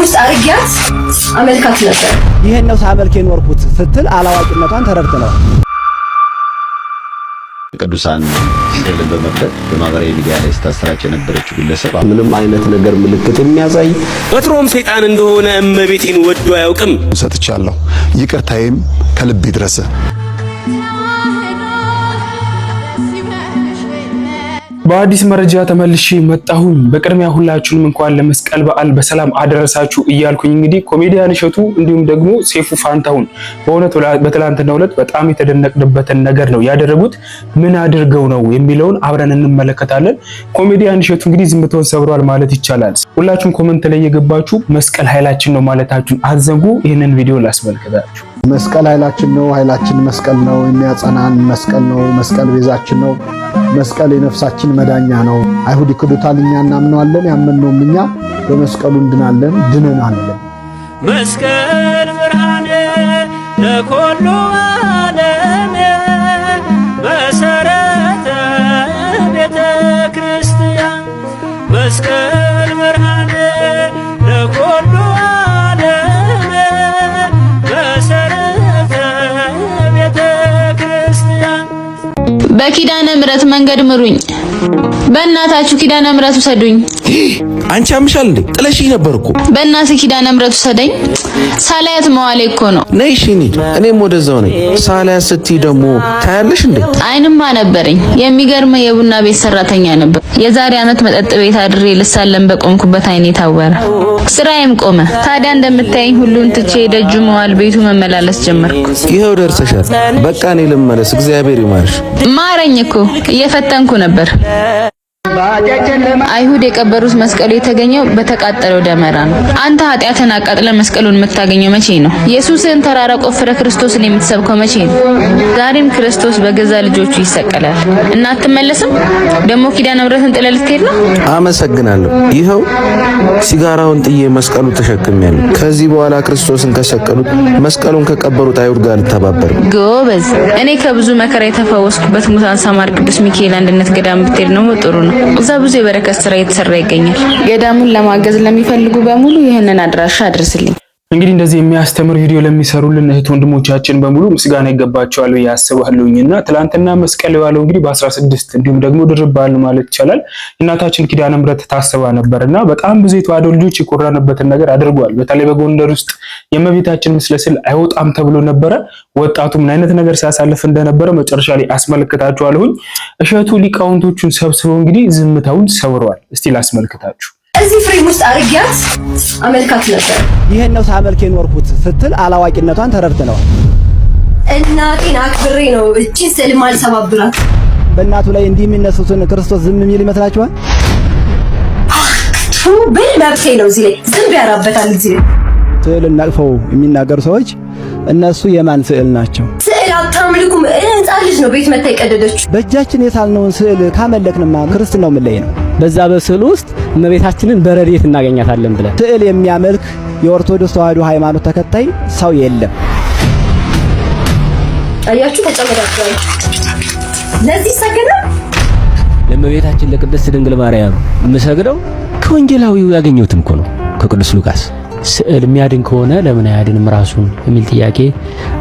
ውስጥ አርጊያት አመልካት ነበር። ይሄን ነው ሳመልክ የኖርኩት ስትል አላዋቂነቷን ተረድተናል። ቅዱሳን ስዕልን በመቅረጽ በማህበራዊ ሚዲያ ላይ ስታሰራጭ የነበረችው ግለሰብ ምንም አይነት ነገር ምልክት የሚያሳይ ወትሮም ሰይጣን እንደሆነ እመቤቴን ወዶ አያውቅም። ሰጥቻለሁ፣ ይቅርታዬም ከልብ ይድረስ። በአዲስ መረጃ ተመልሼ መጣሁኝ። በቅድሚያ ሁላችሁንም እንኳን ለመስቀል በዓል በሰላም አደረሳችሁ እያልኩኝ እንግዲህ ኮሜዲያን እሸቱ እንዲሁም ደግሞ ሰይፉ ፋንታሁን በእውነት በትላንትናው ዕለት በጣም የተደነቅንበትን ነገር ነው ያደረጉት። ምን አድርገው ነው የሚለውን አብረን እንመለከታለን። ኮሜዲያን እሸቱ እንግዲህ ዝምታውን ሰብሯል ማለት ይቻላል። ሁላችሁም ኮሜንት ላይ የገባችሁ መስቀል ኃይላችን ነው ማለታችሁን አትዘንጉ። ይህንን ቪዲዮ ላስመልከታችሁ። መስቀል ኃይላችን ነው፣ ኃይላችን መስቀል ነው፣ የሚያጸናን መስቀል ነው፣ መስቀል ቤዛችን ነው፣ መስቀል የነፍሳችን መዳኛ ነው። አይሁድ ይክዱታል፣ እኛ እናምነዋለን፣ ያመንነውም እኛ በመስቀሉ እንድናለን፣ ድነናለን። መስቀል ብርሃነ ለኩሉ ዓለም መሰረተ ቤተ ክርስቲያን መስቀል ብርሃነ ለኩሉ ዓለም መሰረተ ቤተ ክርስቲያን በኪዳነ ምሕረት መንገድ ምሩኝ። በእናታችሁ ኪዳነ ምሕረት ውሰዱኝ። አንቺ አምሻል እንዴ? ጥለሽኝ ነበርኩ። በእናትህ ኪዳነ ምሕረት ውሰደኝ። ሳላያት መዋሌ እኮ ነው። ነይ እሺ እንሂድ። እኔም ወደዛው ነኝ። ሳላያት ስትይ ደግሞ ታያለሽ እንዴ? አይንማ ነበረኝ። የሚገርም የቡና ቤት ሰራተኛ ነበር። የዛሬ ዓመት መጠጥ ቤት አድሬ ልሳለም በቆምኩበት አይኔ ታወረ፣ ስራዬም ቆመ። ታዲያ እንደምታየኝ ሁሉን ትቼ ደጁ መዋል ቤቱ መመላለስ ጀመርኩ። ይሄው ደርሰሻል። በቃ እኔ ልመለስ። እግዚአብሔር ይማርሽ። ማረኝ እኮ እየፈተንኩ ነበር። አይሁድ የቀበሩት መስቀሉ የተገኘው በተቃጠለው ደመራ ነው። አንተ ኃጢአትን አቃጥለ መስቀሉን የምታገኘው መቼ ነው? ኢየሱስን ተራራ ቆፍረ ክርስቶስን የምትሰብከው መቼ ነው? ዛሬም ክርስቶስ በገዛ ልጆቹ ይሰቀላል እና አትመለስም? ደግሞ ኪዳነ ምሕረትን ጥለህ ልትሄድ ነው? አመሰግናለሁ። ይኸው ሲጋራውን ጥዬ መስቀሉ ተሸክሜያለሁ። ከዚህ በኋላ ክርስቶስን ከሰቀሉት መስቀሉን ከቀበሩት አይሁድ ጋር ልተባበር። ጎበዝ። እኔ ከብዙ መከራ የተፈወስኩበት ሙታን ሳማር ቅዱስ ሚካኤል አንድነት ገዳም ብትሄድ ነው ጥሩ ነው። እዛ ብዙ የበረከት ስራ እየተሰራ ይገኛል። ገዳሙን ለማገዝ ለሚፈልጉ በሙሉ ይሄንን አድራሻ አድርስልኝ። እንግዲህ እንደዚህ የሚያስተምር ቪዲዮ ለሚሰሩልን እህት ወንድሞቻችን በሙሉ ምስጋና ይገባቸዋል ያስባሉኝና ትላንትና መስቀል የዋለው እንግዲህ በ16 እንዲሁም ደግሞ ድርብ በዓል ማለት ይቻላል እናታችን ኪዳነ ምሕረት ታስባ ነበርና በጣም ብዙ የተዋሕዶ ልጆች የኮራንበትን ነገር አድርጓል። በተለይ በጎንደር ውስጥ የእመቤታችን ምስለ ስዕል አይወጣም ተብሎ ነበረ። ወጣቱ ምን አይነት ነገር ሲያሳልፍ እንደነበረ መጨረሻ ላይ አስመልክታችኋለሁኝ። እሸቱ ሊቃውንቶቹን ሰብስበው እንግዲህ ዝምታውን ሰብረዋል። እስቲ ላስመልክታችሁ። እዚህ ፍሬም ውስጥ አርጊያት አመልካት ነበር። ይሄን ነው ሳመልክ የኖርኩት ስትል አላዋቂነቷን ተረድተናል። እናቴን አክብሬ ነው እቺ ስዕል ማልሰባብራት። በእናቱ ላይ እንዲህ የሚነሱትን ክርስቶስ ዝም የሚል ይመስላችኋል? ብል መብቴ ነው። እዚህ ላይ ዝም ያራበታል። እዚህ ላይ ስዕል እናቅፈው የሚናገሩ ሰዎች እነሱ የማን ስዕል ናቸው? ስዕል አታምልኩም። ሕፃን ልጅ ነው ቤት መታ የቀደደችው። በእጃችን የሳልነውን ስዕል ካመለክንማ ክርስትናው ምን ላይ ነው? በዛ በስዕል ውስጥ እመቤታችንን በረድኤት እናገኛታለን ብለን ስዕል የሚያመልክ የኦርቶዶክስ ተዋሕዶ ሃይማኖት ተከታይ ሰው የለም። አያችሁ ተጨመራችሁ። ለዚህ ሰገደ ለእመቤታችን ለቅድስት ድንግል ማርያም የምሰግደው ከወንጌላዊው ያገኘሁትም እኮ ነው ከቅዱስ ሉቃስ። ስዕል የሚያድን ከሆነ ለምን አያድንም ራሱን የሚል ጥያቄ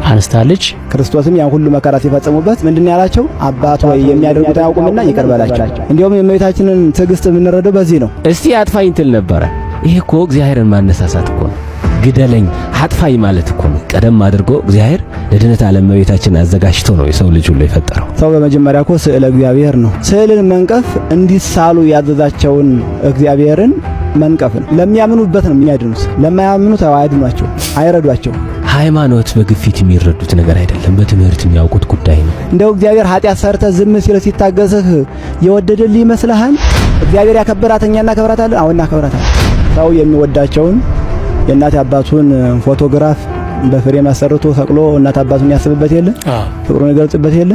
አንስታለች። ክርስቶስም ያን ሁሉ መከራ ሲፈጽሙበት ምንድነው ያላቸው? አባት ሆይ የሚያደርጉት አያውቁምና ይቅር በላቸው። እንዲያውም የእመቤታችንን ትዕግስት የምንረዳው በዚህ ነው። እስቲ አጥፋኝ ትል ነበረ። ይሄ እኮ እግዚአብሔርን ማነሳሳት እኮ ነው። ግደለኝ አጥፋኝ ማለት እኮ ነው። ቀደም አድርጎ እግዚአብሔር ለድነት ዓለም እመቤታችንን አዘጋጅቶ ነው የሰው ልጅ ሁሉ የፈጠረው። ሰው በመጀመሪያ እኮ ስዕለ እግዚአብሔር ነው። ስዕልን መንቀፍ እንዲሳሉ ያዘዛቸውን እግዚአብሔርን መንቀፍ ነው። ለሚያምኑበት ነው የሚያድኑት። ለማያምኑት አያድኗቸው፣ አይረዷቸው። ሃይማኖት በግፊት የሚረዱት ነገር አይደለም፣ በትምህርት የሚያውቁት ጉዳይ ነው። እንደው እግዚአብሔር ኃጢአት ሰርተ ዝም ሲል ሲታገስህ የወደደልህ ይመስልሃል? እግዚአብሔር ያከበራተኛና ከብራታለን። አሁን እናከብራታለን። ሰው የሚወዳቸውን የእናት አባቱን ፎቶግራፍ በፍሬም አሰርቶ ሰቅሎ እናት አባቱን ያስብበት የለ፣ ፍቅሩን ይገልጽበት የለ።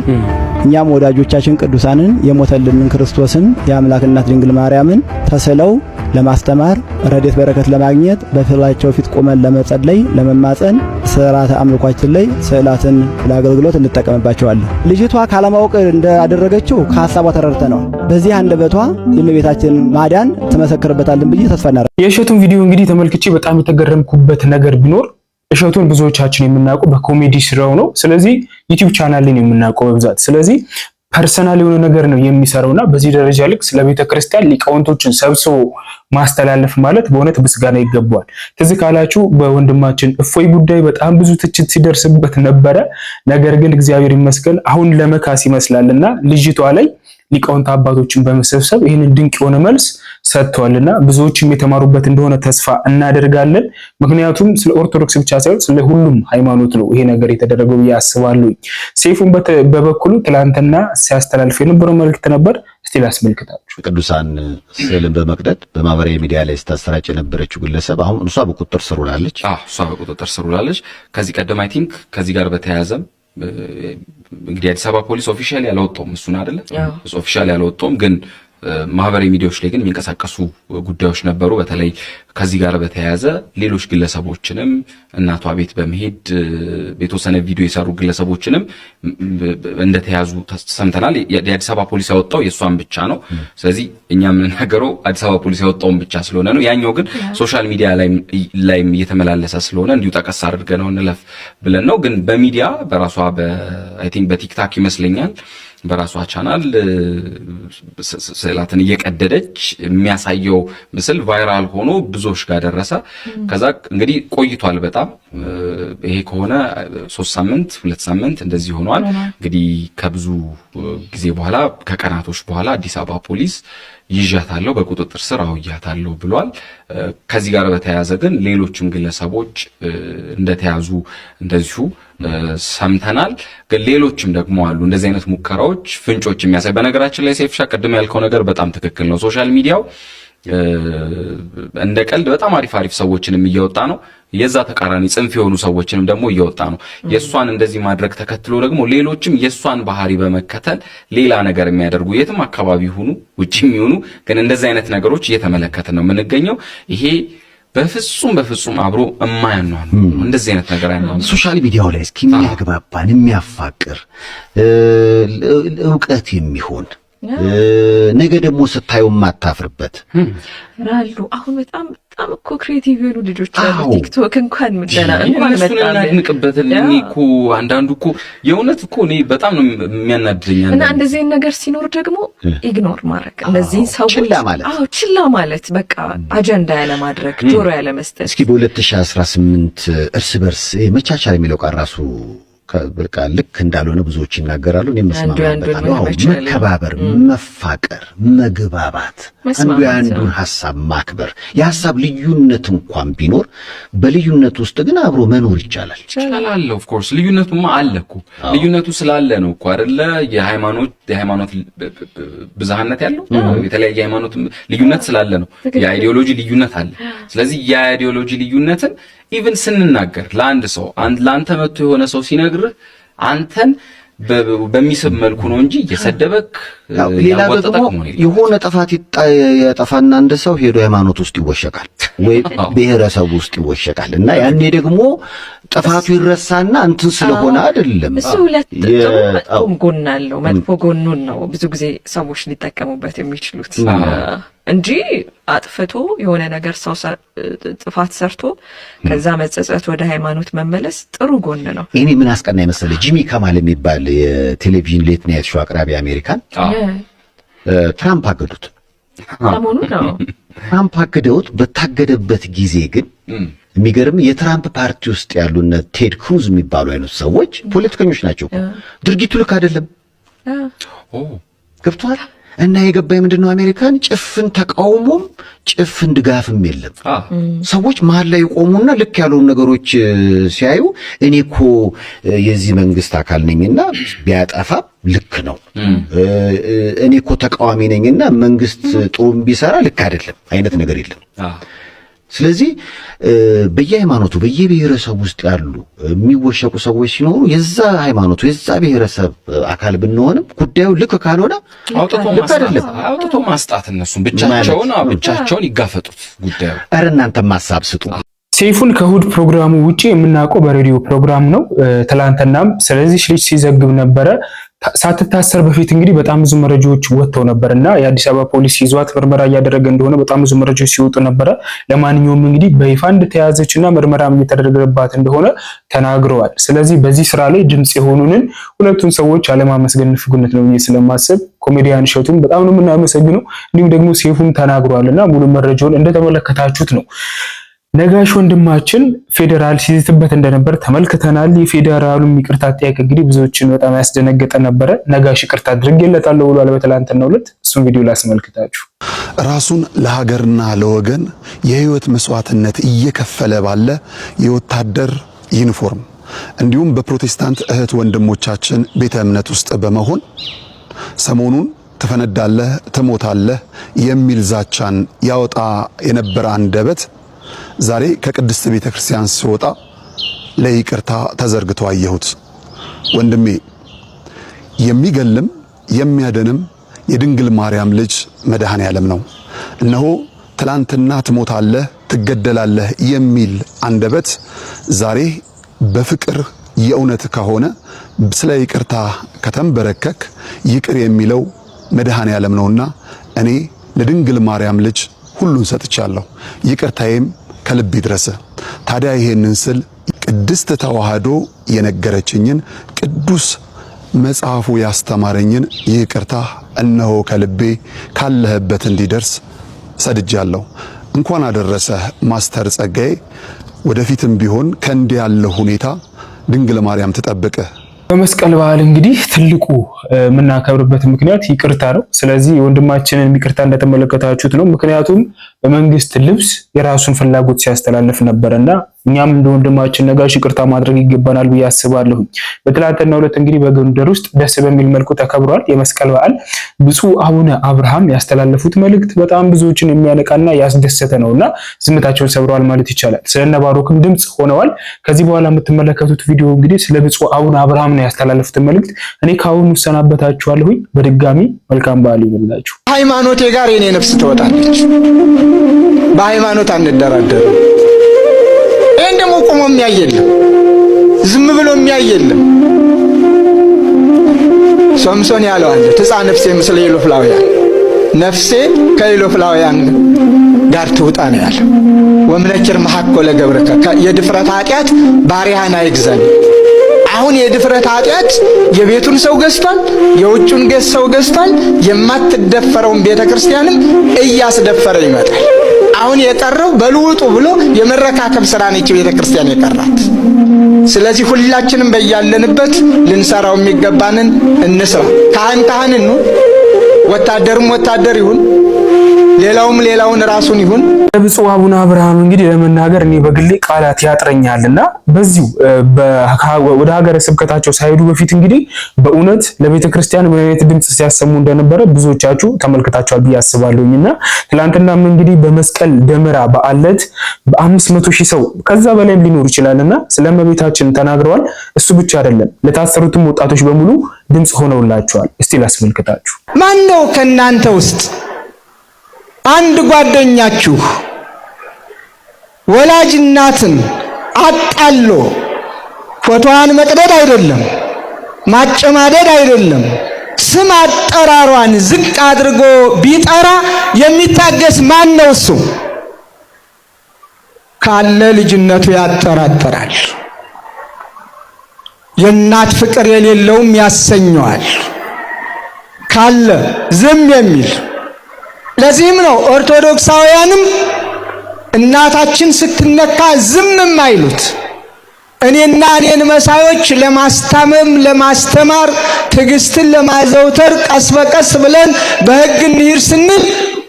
እኛም ወዳጆቻችን ቅዱሳንን የሞተልንን ክርስቶስን የአምላክ እናት ድንግል ማርያምን ተስለው ለማስተማር ረድኤት በረከት ለማግኘት በፊታቸው ፊት ቆመን ለመጸለይ ለመማፀን ስርዓተ አምልኳችን ላይ ስዕላትን ለአገልግሎት እንጠቀምባቸዋለን። ልጅቷ ካለማወቅ እንዳደረገችው ከሐሳቧ ተረድተናል። በዚህ አንደበቷ የእመቤታችን ማዳን ትመሰክርበታለን ብዬ ተስፋ እናደርጋለን። የእሸቱን ቪዲዮ እንግዲህ ተመልክቼ በጣም የተገረምኩበት ነገር ቢኖር እሸቱን ብዙዎቻችን የምናውቀው በኮሜዲ ስራው ነው። ስለዚህ ዩቲዩብ ቻናል ላይ የምናውቀው በብዛት ስለዚህ ፐርሰናል የሆነ ነገር ነው የሚሰራውና በዚህ ደረጃ ልክ ስለ ቤተ ክርስቲያን ሊቃውንቶችን ሰብስቦ ማስተላለፍ ማለት በእውነት ምስጋና ይገባዋል። ትዝ ካላችሁ በወንድማችን እፎይ ጉዳይ በጣም ብዙ ትችት ሲደርስበት ነበረ። ነገር ግን እግዚአብሔር ይመስገን አሁን ለመካስ ይመስላልና ልጅቷ ላይ ሊቃውንት አባቶችን በመሰብሰብ ይህንን ድንቅ የሆነ መልስ ሰጥቷልና ብዙዎችም የተማሩበት እንደሆነ ተስፋ እናደርጋለን። ምክንያቱም ስለ ኦርቶዶክስ ብቻ ሳይሆን ስለ ሁሉም ሃይማኖት ነው ይሄ ነገር የተደረገው ብዬ አስባለሁ። ሰይፉን በበኩሉ ትላንትና ሲያስተላልፍ የነበረው መልእክት ነበር። እስቲ ላስመልክታችሁ። ቅዱሳን ስዕልን በመቅደድ በማህበራዊ ሚዲያ ላይ ስታሰራጭ የነበረችው ግለሰብ አሁን እሷ በቁጥጥር ስር ውላለች። እሷ በቁጥጥር ስር ውላለች። ከዚህ ቀደም አይ ቲንክ ከዚህ ጋር በተያያዘም እንግዲህ አዲስ አበባ ፖሊስ ኦፊሻሊ ያላወጣውም እሱን አይደለ ኦፊሻሊ ያላወጣውም ግን ማህበራዊ ሚዲያዎች ላይ ግን የሚንቀሳቀሱ ጉዳዮች ነበሩ። በተለይ ከዚህ ጋር በተያያዘ ሌሎች ግለሰቦችንም እናቷ ቤት በመሄድ የተወሰነ ቪዲዮ የሰሩ ግለሰቦችንም እንደተያዙ ሰምተናል። የአዲስ አበባ ፖሊስ ያወጣው የእሷን ብቻ ነው። ስለዚህ እኛ የምንናገረው አዲስ አበባ ፖሊስ ያወጣውን ብቻ ስለሆነ ነው። ያኛው ግን ሶሻል ሚዲያ ላይም እየተመላለሰ ስለሆነ እንዲሁ ጠቀስ አድርገነው እንለፍ ብለን ነው። ግን በሚዲያ በራሷ አይ ቲንክ በቲክታክ ይመስለኛል በራሷ ቻናል ስዕላትን እየቀደደች የሚያሳየው ምስል ቫይራል ሆኖ ብዙዎች ጋር ደረሰ። ከዛ እንግዲህ ቆይቷል በጣም ይሄ ከሆነ 3 ሳምንት 2 ሳምንት እንደዚህ ሆኗል። እንግዲህ ከብዙ ጊዜ በኋላ ከቀናቶች በኋላ አዲስ አበባ ፖሊስ ይዣታለሁ በቁጥጥር ስር አውያታለሁ ብሏል። ከዚህ ጋር በተያያዘ ግን ሌሎችም ግለሰቦች እንደተያዙ እንደዚሁ ሰምተናል። ግን ሌሎችም ደግሞ አሉ እንደዚህ አይነት ሙከራዎች ፍንጮች የሚያሳይ። በነገራችን ላይ ሰይፍሻ ቅድም ያልከው ነገር በጣም ትክክል ነው። ሶሻል ሚዲያው እንደ ቀልድ በጣም አሪፍ ሰዎችንም እያወጣ ነው። የዛ ተቃራኒ ጽንፍ የሆኑ ሰዎችንም ደግሞ እያወጣ ነው። የሷን እንደዚህ ማድረግ ተከትሎ ደግሞ ሌሎችም የሷን ባህሪ በመከተል ሌላ ነገር የሚያደርጉ የትም አካባቢ ሆኑ ውጪም ይሁኑ ግን እንደዚህ አይነት ነገሮች እየተመለከትን ነው የምንገኘው። ይሄ በፍጹም አብሮ የማያኗን እንደዚህ አይነት ነገር አይኗን ሶሻል ሚዲያው ላይ እስኪ የሚያግባባን የሚያፋቅር ዕውቀት የሚሆን ነገ ደግሞ ስታዩ ማታፍርበት ራሉ አሁን በጣም እኮ ክሬቲቭ የሆኑ ልጆች አሉ። ቲክቶክ እንኳን መጣንበት እኮ አንዳንዱ እኮ የእውነት እኮ እኔ በጣም ነው የሚያናድደኝ። እና እንደዚህ ነገር ሲኖር ደግሞ ኢግኖር ማድረግ እነዚህ ሰዎች ችላ ማለት በቃ አጀንዳ ያለ ማድረግ ጆሮ ያለ መስጠት። እስኪ በ2018 እርስ በርስ መቻቻል የሚለው ቃል ራሱ በቃ ልክ እንዳልሆነ ብዙዎች ይናገራሉ። እኔም መስማማታለሁ። መከባበር፣ መፋቀር፣ መግባባት፣ አንዱ የአንዱን ሐሳብ ማክበር፣ የሐሳብ ልዩነት እንኳን ቢኖር በልዩነት ውስጥ ግን አብሮ መኖር ይቻላል። ኦፍ ኮርስ ልዩነቱማ አለ እኮ ልዩነቱ ስላለ ነው እኮ አይደለ? የሃይማኖት ብዝሃነት ያለው የተለያየ ሃይማኖት ልዩነት ስላለ ነው። የአይዲዮሎጂ ልዩነት አለ። ስለዚህ የአይዲዮሎጂ ልዩነትን ኢቭን ስንናገር ለአንድ ሰው ለአንተ መጥቶ የሆነ ሰው ሲነግርህ አንተን በሚስብ መልኩ ነው እንጂ እየሰደበክ ሌላ ደግሞ የሆነ ጥፋት ያጠፋና አንድ ሰው ሄዶ ሃይማኖት ውስጥ ይወሸቃል ወይ ብሔረሰብ ውስጥ ይወሸቃል እና ያኔ ደግሞ ጥፋቱ ይረሳና እንትን ስለሆነ አይደለም። እሱ ሁለት ጎን አለው። መጥፎ ጎኑን ነው ብዙ ጊዜ ሰዎች ሊጠቀሙበት የሚችሉት እንጂ አጥፍቶ የሆነ ነገር ሰው ጥፋት ሰርቶ ከዛ መጸጸት ወደ ሃይማኖት መመለስ ጥሩ ጎን ነው። እኔ ምን አስቀናኝ መሰለህ ጂሚ ካማል የሚባል የቴሌቪዥን ሌት ናይት ሾው አቅራቢ አሜሪካን ትራምፕ አገዱት። ትራምፕ አገደውት። በታገደበት ጊዜ ግን የሚገርም የትራምፕ ፓርቲ ውስጥ ያሉና ቴድ ክሩዝ የሚባሉ አይነት ሰዎች ፖለቲከኞች ናቸው። ድርጊቱ ልክ አይደለም ገብቷል። እና የገባኝ ምንድነው አሜሪካን ጭፍን ተቃውሞም ጭፍን ድጋፍም የለም። ሰዎች መሀል ላይ ቆሙና ልክ ያለውን ነገሮች ሲያዩ እኔ እኮ የዚህ መንግስት አካል ነኝና ቢያጠፋ ልክ ነው፣ እኔ እኮ ተቃዋሚ ነኝና መንግስት ጥሩም ቢሰራ ልክ አይደለም አይነት ነገር የለም። ስለዚህ በየሃይማኖቱ በየብሔረሰቡ ውስጥ ያሉ የሚወሸቁ ሰዎች ሲኖሩ የዛ ሃይማኖቱ የዛ ብሔረሰብ አካል ብንሆንም ጉዳዩ ልክ ካልሆነ አውጥቶ ማስጣት እነሱም ብቻቸውን ይጋፈጡት ጉዳዩ። ኧረ እናንተም ሐሳብ ስጡ። ሰይፉን ከእሑድ ፕሮግራሙ ውጪ የምናውቀው በሬዲዮ ፕሮግራም ነው። ትላንትናም ስለዚህ ልጅ ሲዘግብ ነበረ። ሳትታሰር በፊት እንግዲህ በጣም ብዙ መረጃዎች ወጥተው ነበርና የአዲስ አበባ ፖሊስ ይዟት ምርመራ እያደረገ እንደሆነ በጣም ብዙ መረጃዎች ሲወጡ ነበረ። ለማንኛውም እንግዲህ በይፋ እንደተያዘችና ምርመራም እየተደረገባት እንደሆነ ተናግረዋል። ስለዚህ በዚህ ስራ ላይ ድምጽ የሆኑንን ሁለቱን ሰዎች አለማመስገን ንፍግነት ነው ብዬ ስለማስብ ኮሜዲያን እሸቱን በጣም ነው የምናመሰግነው። እንዲሁም ደግሞ ሰይፉም ተናግሯልና ሙሉ መረጃውን እንደተመለከታችሁት ነው። ነጋሽ ወንድማችን ፌዴራል ሲዝትበት እንደነበር ተመልክተናል። የፌዴራሉ ይቅርታ ጠይቅ እንግዲህ ብዙዎችን በጣም ያስደነገጠ ነበረ። ነጋሽ ይቅርታ አድርጌለታለሁ ብሏል በትላንትናው ዕለት። እሱን ቪዲዮ ላስመልክታችሁ። ራሱን ለሀገርና ለወገን የህይወት መስዋዕትነት እየከፈለ ባለ የወታደር ዩኒፎርም እንዲሁም በፕሮቴስታንት እህት ወንድሞቻችን ቤተ እምነት ውስጥ በመሆን ሰሞኑን ትፈነዳለህ፣ ትሞታለህ የሚል ዛቻን ያወጣ የነበረ አንደበት ዛሬ ከቅድስት ቤተ ክርስቲያን ሲወጣ ለይቅርታ ተዘርግቶ አየሁት። ወንድሜ የሚገልም የሚያድንም የድንግል ማርያም ልጅ መድኃኔ ዓለም ነው። እነሆ ትላንትና ትሞታለህ፣ ትገደላለህ የሚል አንደበት ዛሬ በፍቅር የእውነት ከሆነ ስለ ይቅርታ ከተንበረከክ ይቅር የሚለው መድኃኔ ዓለም ነውና እኔ ለድንግል ማርያም ልጅ ሁሉን ሰጥቻለሁ። ይቅርታዬም ከልብ ይድረስ። ታዲያ ይሄንን ስል ቅድስት ተዋህዶ የነገረችኝን ቅዱስ መጽሐፉ ያስተማረኝን ይቅርታ እነሆ ከልቤ ካለህበት እንዲደርስ ሰድጃለሁ። እንኳን አደረሰህ ማስተር ጸጋዬ። ወደፊትም ቢሆን ከእንዲህ ያለ ሁኔታ ድንግል ማርያም ትጠብቅህ። በመስቀል በዓል እንግዲህ ትልቁ የምናከብርበት ምክንያት ይቅርታ ነው። ስለዚህ ወንድማችንን ይቅርታ እንደተመለከታችሁት ነው። ምክንያቱም በመንግስት ልብስ የራሱን ፍላጎት ሲያስተላልፍ ነበርና እኛም እንደ ወንድማችን ነጋሽ ይቅርታ ማድረግ ይገባናል ብዬ አስባለሁ። በትላንትናው ዕለት እንግዲህ በጎንደር ውስጥ ደስ በሚል መልኩ ተከብሯል የመስቀል በዓል። ብፁዕ አቡነ አብርሃም ያስተላለፉት መልእክት በጣም ብዙዎችን የሚያነቃና ያስደሰተ ነውና ዝምታቸውን ሰብረዋል ማለት ይቻላል። ስለነ ባሮክም ድምጽ ሆነዋል። ከዚህ በኋላ የምትመለከቱት ቪዲዮ እንግዲህ ስለ ብፁዕ አቡነ አብርሃም ነው ያስተላለፉት መልእክት። እኔ ካሁኑ ሰናበታችኋለሁ። በድጋሚ መልካም በዓል ይሁንላችሁ። ሃይማኖቴ ጋር የኔ ነፍስ ትወጣለች። በሃይማኖት አንደራደርም። ይሄን ደግሞ ቆሞ የሚያይ የለም፣ ዝም ብሎ የሚያይ የለም። ሶምሶን ያለው አለ ትጻ ነፍሴ ምስለ ኢሎፍላውያን፣ ነፍሴ ከኢሎፍላውያን ጋር ትውጣ ነው ያለው። ወምነኪር መሐኮለ ገብርከ፣ የድፍረት ኃጢአት ባሪያህን አይግዛኝ። አሁን የድፍረት ኃጢአት የቤቱን ሰው ገዝቷል፣ የውጩን ሰው ገዝቷል። የማትደፈረውን ቤተክርስቲያንም እያስደፈረ ይመጣል። አሁን የቀረው በልውጡ ብሎ የመረካከብ ስራ ነች ቤተክርስቲያን የቀራት። ስለዚህ ሁላችንም በያለንበት ልንሰራው የሚገባንን እንስራ። ካህን ነው፣ ወታደርም ወታደር ይሁን፣ ሌላውን ራሱን ይሁን። ብፁዕ አቡነ አብርሃም እንግዲህ ለመናገር እኔ በግሌ ቃላት ያጥረኛልና በዚሁ ወደ ሀገረ ስብከታቸው ሳይሄዱ በፊት እንግዲህ በእውነት ለቤተ ክርስቲያን ምን አይነት ድምጽ ሲያሰሙ እንደነበረ ብዙዎቻችሁ ተመልክታችኋል ብዬ አስባለሁኝና ትላንትናም እንግዲህ በመስቀል ደመራ በዓለት በ500,000 ሰው ከዛ በላይም ሊኖር ይችላልና ስለመቤታችን ተናግረዋል። እሱ ብቻ አይደለም ለታሰሩትም ወጣቶች በሙሉ ድምጽ ሆነውላቸዋል። እስቲ ላስመልክታችሁ። ማን ነው ከናንተ ውስጥ አንድ ጓደኛችሁ ወላጅ እናትን አጣሎ ፎቶዋን መቅደድ አይደለም፣ ማጨማደድ አይደለም፣ ስም አጠራሯን ዝቅ አድርጎ ቢጠራ የሚታገስ ማን ነው? እሱ ካለ ልጅነቱ ያጠራጠራል። የእናት ፍቅር የሌለውም ያሰኘዋል። ካለ ዝም የሚል ለዚህም ነው ኦርቶዶክሳውያንም እናታችን ስትነካ ዝም የማይሉት። እኔና እኔን መሳዮች ለማስታመም ለማስተማር ትዕግስትን ለማዘውተር ቀስ በቀስ ብለን በሕግ እንሂድ ስንል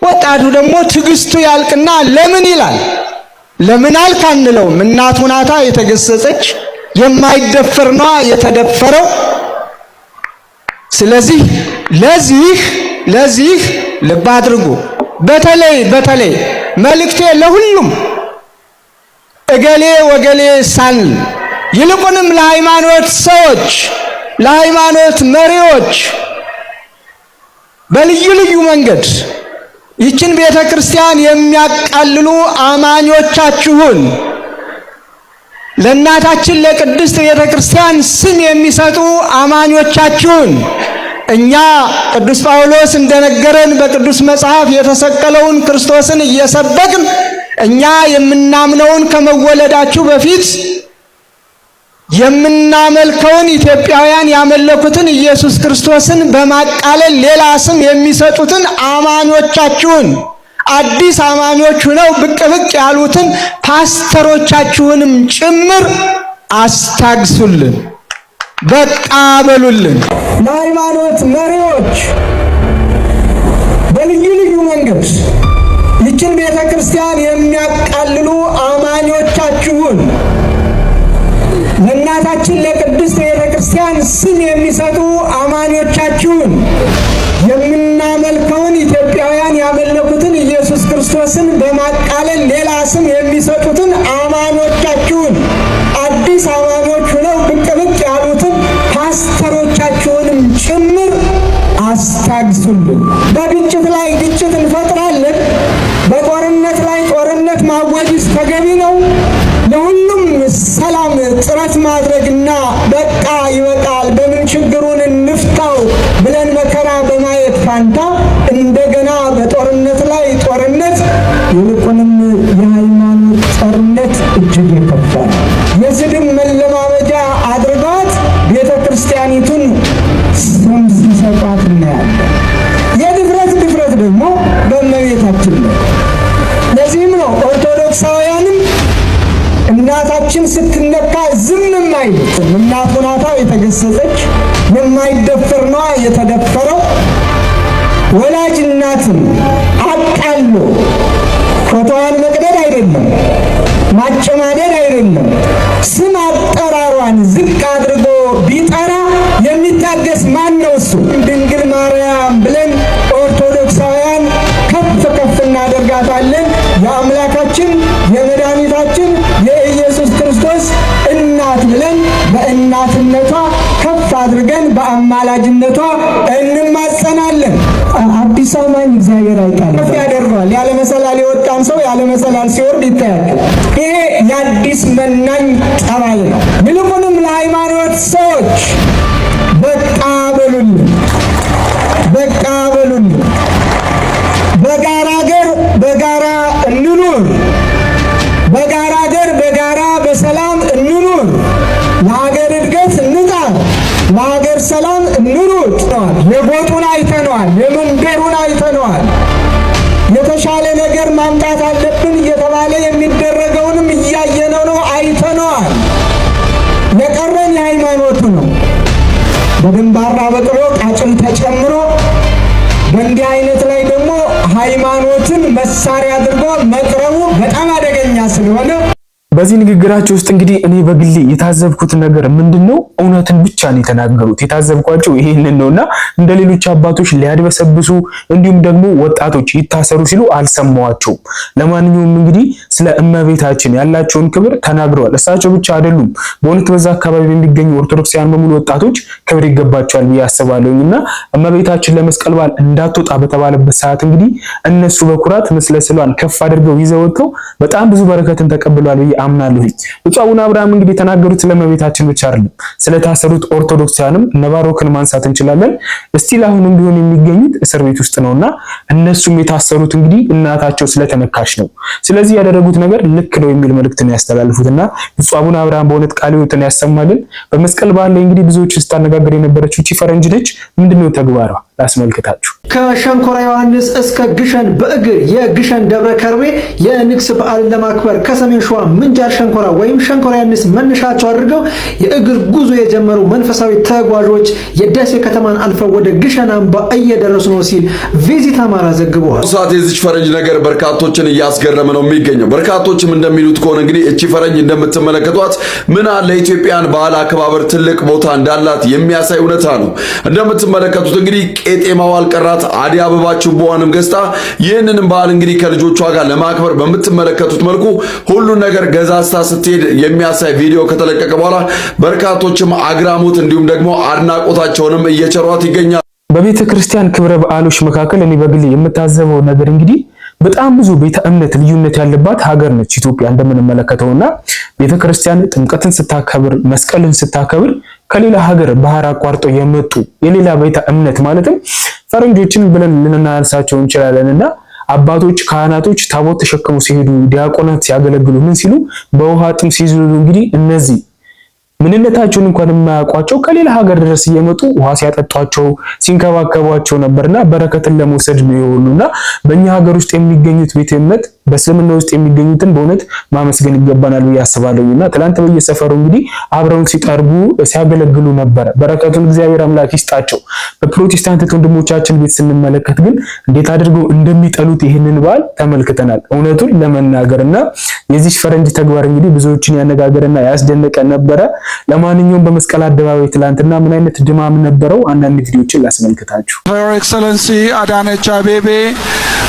ወጣቱ ደግሞ ትዕግስቱ ያልቅና ለምን ይላል። ለምን አልክ አንለውም። እናቱ ናታ የተገሰጸች፣ የማይደፈር ነው የተደፈረው። ስለዚህ ለዚህ ልብ አድርጉ። በተለይ መልእክቴ ለሁሉም እገሌ ወገሌ ሳንል ይልቁንም ለሃይማኖት ሰዎች፣ ለሃይማኖት መሪዎች በልዩ ልዩ መንገድ ይችን ቤተ ክርስቲያን የሚያቃልሉ አማኞቻችሁን ለእናታችን ለቅድስት ቤተ ክርስቲያን ስም የሚሰጡ አማኞቻችሁን እኛ ቅዱስ ጳውሎስ እንደነገረን በቅዱስ መጽሐፍ የተሰቀለውን ክርስቶስን እየሰበክን እኛ የምናምነውን ከመወለዳችሁ በፊት የምናመልከውን ኢትዮጵያውያን ያመለኩትን ኢየሱስ ክርስቶስን በማቃለል ሌላ ስም የሚሰጡትን አማኞቻችሁን አዲስ አማኞች ሆነው ብቅ ብቅ ያሉትን ፓስተሮቻችሁንም ጭምር አስታግሱልን፣ በቃ በሉልን። ለሃይማኖት መሪዎች በልዩ ልዩ መንገድ ይችን ቤተ ክርስቲያን የሚያቃልሉ አማኞቻችሁን ለእናታችን ለቅድስት ቤተ ክርስቲያን ስም የሚሰጡ አማኞቻችሁን የምናመልከውን ኢትዮጵያውያን ያመለኩትን ኢየሱስ ክርስቶስን በማቃለል ሌላ ስም የሚሰጡትን አማኞቻችሁን አዲስ አማኞች ሆነው ብቅ ብቅ ያሉትን ፓስተሮቻችሁንም ጭምር አስታግሱልን። በግጭት ላይ ግጭት እንፈጥራለን። በጦርነት ላይ ጦርነት ማወጅስ ተገቢ ነው? ለሁሉም ሰላም ጥረት ማድረግና በቃ ይበቃል፣ በምን ችግሩን እንፍታው ብለን መከራ በማየት ፋንታ እንደገና በጦርነት ላይ ጦርነት፣ ይልቁንም የሃይማኖት ጦርነት እጅግ የከፋ የስድብ መለማመጃ አድርጓት ቤተ ክርስቲያኒቱን ስም ሲሰጧት እናያለን። የድፍረት ደግሞ በእመቤታችን ነው። ለዚህም ነው ኦርቶዶክሳውያንም እናታችን ስትነካ ዝም አይሉት። እናቱ ናታ የተገሰጸች፣ የማይደፈር ነዋ የተደፈረው። ወላጅ እናትን አቃሎ ፎቶዋን መቅደድ አይደለም፣ ማጨማደድ አይደለም፣ ስም አጠራሯን ዝቅ አድርጎ ቢጠራ የሚታገስ ማን ነው? እሱ ድንግል ማርያም ብለን ኦርቶዶክሳውያን ከፍ ከፍ እናደርጋታለን። የአምላካችን የመድኃኒታችን የኢየሱስ ክርስቶስ እናት ብለን በእናትነቷ ከፍ አድርገን በአማላጅነቷ እንማጸናለን። አዲስ አማኝ እግዚአብሔር አይጣል ከፍ ያደርገዋል። ያለ መሰላል የወጣን ሰው ያለ መሰላል ሲወርድ ይታያል። ይሄ የአዲስ መናኝ ጠባይ ነው። ይልቁንም ለሃይማኖት ሰዎች በቃ በሉልን፣ በቃ በሉልን። በጋራ ሀገር በጋራ እንኑር፣ በጋራ ሀገር በጋራ በሰላም እንኑር። ለሀገር እድገት እንጣር፣ ለሀገር ሰላም እንሩጥ። የጎጡን አይተነዋል፣ የመንደሩን አይተነዋል። የተሻለ ነገር ማምጣት አለብን እየተባለ የሚደረገውንም እያየነው ነው፣ አይተነዋል። የቀረን የሃይማኖቱ ነው። በግንባራ በቅሎ ቃጭል ተጨምሮ በእንዲህ አይነት ላይ ደግሞ ሃይማኖትን መሳሪያ አድርጎ መቅረቡ በጣም አደገኛ ስለሆነ በዚህ ንግግራቸው ውስጥ እንግዲህ እኔ በግሌ የታዘብኩት ነገር ምንድነው? እውነትን ብቻ ነው የተናገሩት። የታዘብኳቸው ይሄንን ነውና እንደ ሌሎች አባቶች ሊያድበሰብሱ እንዲሁም ደግሞ ወጣቶች ይታሰሩ ሲሉ አልሰማዋቸውም። ለማንኛውም እንግዲህ ስለ እመቤታችን ያላቸውን ክብር ተናግረዋል። እሳቸው ብቻ አይደሉም። በእውነት በዛ አካባቢ የሚገኙ ኦርቶዶክሳውያን በሙሉ ወጣቶች ክብር ይገባቸዋል ብዬ አስባለሁና እመቤታችን ለመስቀል በዓል እንዳትወጣ በተባለበት ሰዓት እንግዲህ እነሱ በኩራት ምስለ ስዕሏን ከፍ አድርገው ይዘው ወጥተው በጣም ብዙ በረከትን ተቀብለዋል ብዬ አምናለሁ። ብፁዕ አቡነ አብርሃም እንግዲህ የተናገሩት ስለእመቤታችን ብቻ አይደለም፣ ስለታሰሩት ኦርቶዶክሳውያንም እነ ባሮክን ማንሳት እንችላለን። እስቲል አሁንም ቢሆን የሚገኙት እስር ቤት ውስጥ ነውና እነሱም የታሰሩት እንግዲህ እናታቸው ስለተነካች ነው። ስለዚህ ያደረጉት ነገር ልክ ነው የሚል መልእክትን ያስተላልፉትና ብፁዕ አቡነ አብርሃም በእውነት ቃለ ሕይወትን ያሰማልን። በመስቀል በዓል ላይ እንግዲህ ብዙዎች ስታነጋገር የነበረችው እቺ ፈረንጅ ነች። ምንድነው ተግባሯ? ላስመልክታችሁ። ከሸንኮራ ዮሐንስ እስከ ግሸን በእግር የግሸን ደብረ ከርቤ የንግስ በዓልን ለማክበር ከሰሜን ሸዋ ምንጃር ሸንኮራ ወይም ሸንኮራ ዮሐንስ መነሻቸው አድርገው የእግር ጉዞ የጀመሩ መንፈሳዊ ተጓዦች የደሴ ከተማን አልፈው ወደ ግሸን አምባ እየደረሱ ነው ሲል ቪዚት አማራ ዘግቧል። ሰዓት የዚች ፈረንጅ ነገር በርካቶችን እያስገረመ ነው የሚገኘው። በርካቶችም እንደሚሉት ከሆነ እንግዲህ እቺ ፈረንጅ እንደምትመለከቷት ምን አለ ኢትዮጵያን ባህል አከባበር ትልቅ ቦታ እንዳላት የሚያሳይ እውነታ ነው። እንደምትመለከቱት እንግዲህ ቄጤማው አልቀራት አዲ አበባ ችቦዋንም ገዝታ ይህንንም በዓል እንግዲህ ከልጆቿ ጋር ለማክበር በምትመለከቱት መልኩ ሁሉን ነገር ገዛዝታ ስትሄድ የሚያሳይ ቪዲዮ ከተለቀቀ በኋላ በርካቶችም አግራሞት እንዲሁም ደግሞ አድናቆታቸውንም እየቸሯት ይገኛል። በቤተ ክርስቲያን ክብረ በዓሎች መካከል እኔ በግሌ የምታዘበው ነገር እንግዲህ በጣም ብዙ ቤተ እምነት ልዩነት ያለባት ሀገር ነች ኢትዮጵያ እንደምንመለከተውና ቤተ ክርስቲያን ጥምቀትን ስታከብር መስቀልን ስታከብር ከሌላ ሀገር ባህር አቋርጦ የመጡ የሌላ ቤተ እምነት ማለትም ፈረንጆችን ብለን ልናነሳቸው እንችላለንና አባቶች ካህናቶች ታቦት ተሸክመው ሲሄዱ ዲያቆናት ሲያገለግሉ ምን ሲሉ በውሃ ጥም ሲይዙ እንግዲህ እነዚህ ምንነታቸውን እንኳን የማያውቋቸው ከሌላ ሀገር ድረስ እየመጡ ውሃ ሲያጠጧቸው ሲንከባከቧቸው ነበርና በረከትን ለመውሰድ ነው ይሆኑና በእኛ ሀገር ውስጥ የሚገኙት ቤተ እምነት በእስልምና ውስጥ የሚገኙትን በእውነት ማመስገን ይገባናል ብዬ አስባለሁና ትላንት በየሰፈሩ እንግዲህ አብረውን ሲጠርቡ ሲያገለግሉ ነበር። በረከቱን እግዚአብሔር አምላክ ይስጣቸው። በፕሮቴስታንት ወንድሞቻችን ቤት ስንመለከት ግን እንዴት አድርገው እንደሚጠሉት ይህንን በዓል ተመልክተናል። እውነቱን ለመናገርና የዚህ ፈረንጅ ተግባር እንግዲህ ብዙዎችን ያነጋገረና ያስደነቀ ነበረ። ለማንኛውም በመስቀል አደባባይ ትላንትና ምን አይነት ድማም ነበረው? አንዳንድ ቪዲዮችን ላስመልክታችሁ። Her Excellency Adanecha Abeebe,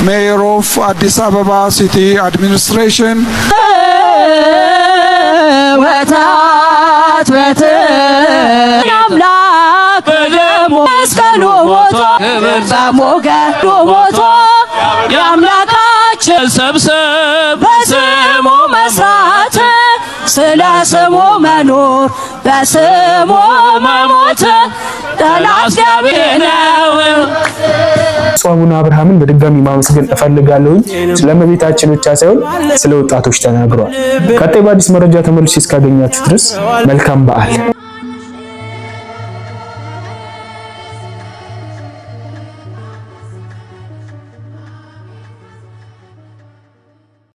Mayor of Addis Ababa City Administration. ወታት አምላክ መስቀሉ ሞቶ በሞገዱ ሞቶ የአምላካችን ሰብሰብ በስሙ መስራት ስለ ስሙ መኖር በስሙ መሞት ጠላት ገቢ ነው። አቡነ አብርሃምን በድጋሚ ማመስገን እፈልጋለሁ። ስለመቤታችን ብቻ ሳይሆን ስለ ወጣቶች ተናግሯል። ቀጣይ በአዲስ መረጃ ተመልሼ እስካገኛችሁ ድረስ መልካም በዓል።